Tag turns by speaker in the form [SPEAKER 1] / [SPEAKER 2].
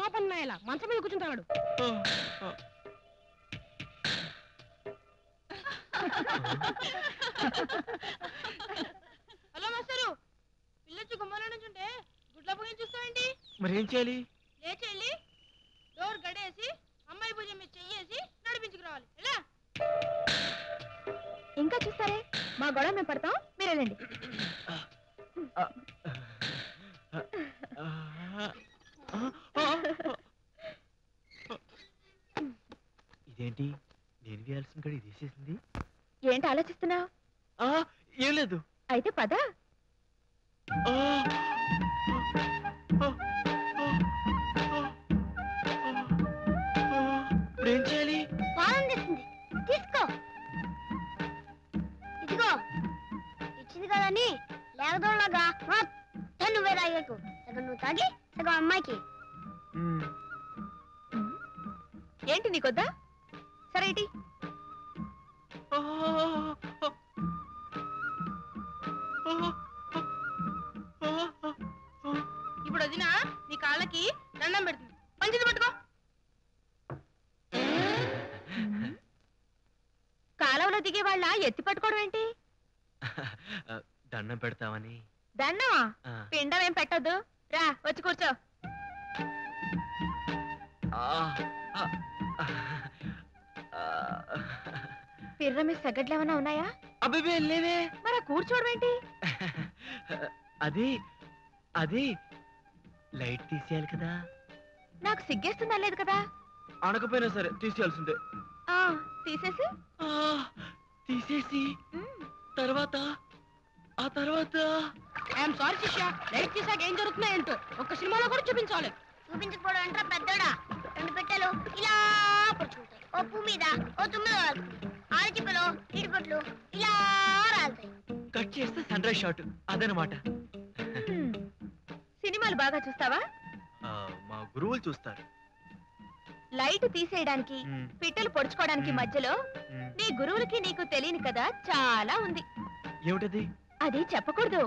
[SPEAKER 1] సోపన్నాయలా మంచం మీద కూర్చుంటాడు. హలో మాస్టరు, పిల్లొచ్చి గుమ్మలో నుంచి ఉంటే గుడ్ల పొయ్యి చూస్తావేంటి?
[SPEAKER 2] మరి ఏం చేయాలి?
[SPEAKER 1] లేచి వెళ్ళి డోర్ గడేసి అమ్మాయి భుజం మీద చెయ్యేసి నడిపించుకురావాలి. ఎలా?
[SPEAKER 3] ఇంకా చూస్తారే, మా గొడవ మేము పడతాం, మీరు వెళ్ళండి.
[SPEAKER 2] ఇదేంటి, నేను వేయాల్సిన కాడ ఇది వేసేసింది?
[SPEAKER 3] ఏంటి ఆలోచిస్తున్నావు?
[SPEAKER 2] ఏం లేదు.
[SPEAKER 3] అయితే పద.
[SPEAKER 2] ఇప్పుడు ఏం చేయాలి?
[SPEAKER 3] పాలం తెస్తుంది, తీసుకో. ఇదిగో ఇచ్చింది కదని లేకదోళ్ళగా మొత్తం నువ్వే తాగేకు. సగం నువ్వు తాగి సగం అమ్మాయికి. ఏంటి నీకొద్దా? సరే ఇటీ.
[SPEAKER 1] ఇప్పుడు వదినా నీ కాళ్ళకి దండం పెడుతుంది, మంచిది పట్టుకో.
[SPEAKER 3] కాలంలో దిగే వాళ్ళ ఎత్తి పట్టుకోవడం ఏంటి?
[SPEAKER 2] దండం పెడతామని.
[SPEAKER 3] దండమా? పిండం ఏం పెట్టద్దు, రా వచ్చి కూర్చో. పిర్ర మీ సగట్లు ఏమైనా ఉన్నాయా?
[SPEAKER 2] అబ్బే లేవే.
[SPEAKER 3] మరి కూర్చోవడం ఏంటి?
[SPEAKER 2] అది అది లైట్ తీసేయాలి కదా.
[SPEAKER 3] నాకు సిగ్గేస్తుందా లేదు కదా?
[SPEAKER 2] అనకపోయినా సరే తీసేయాల్సిందే.
[SPEAKER 3] తీసేసి
[SPEAKER 2] తీసేసి తర్వాత ఆ తర్వాత
[SPEAKER 1] ఐఎమ్ సారీ శిష్య, లైట్ తీసాక ఏం జరుగుతుందో ఏంటో ఒక్క సినిమాలో కూడా చూపించాలి.
[SPEAKER 3] చూపించకపోవడం అంటే పెద్దోడా. 2 పెట్టెలు ఇలా పడుకుంటాయి, ఓ పువ్వు మీద ఓ తుమ్మిద ఆరచిప్పలు ఇడిపట్లు ఇలా రాలుతాయి.
[SPEAKER 2] కట్ చేస్తే సన్ రైజ్ షాట్ అదనమాట.
[SPEAKER 3] సినిమాలు బాగా చూస్తావా?
[SPEAKER 2] మా గురువులు చూస్తారు.
[SPEAKER 3] లైట్ తీసేయడానికి పిట్టలు పొడుచుకోవడానికి మధ్యలో నీ గురువులకి నీకు తెలియని కదా చాలా ఉంది.
[SPEAKER 2] ఏమిటది?
[SPEAKER 3] అది చెప్పకూడదు.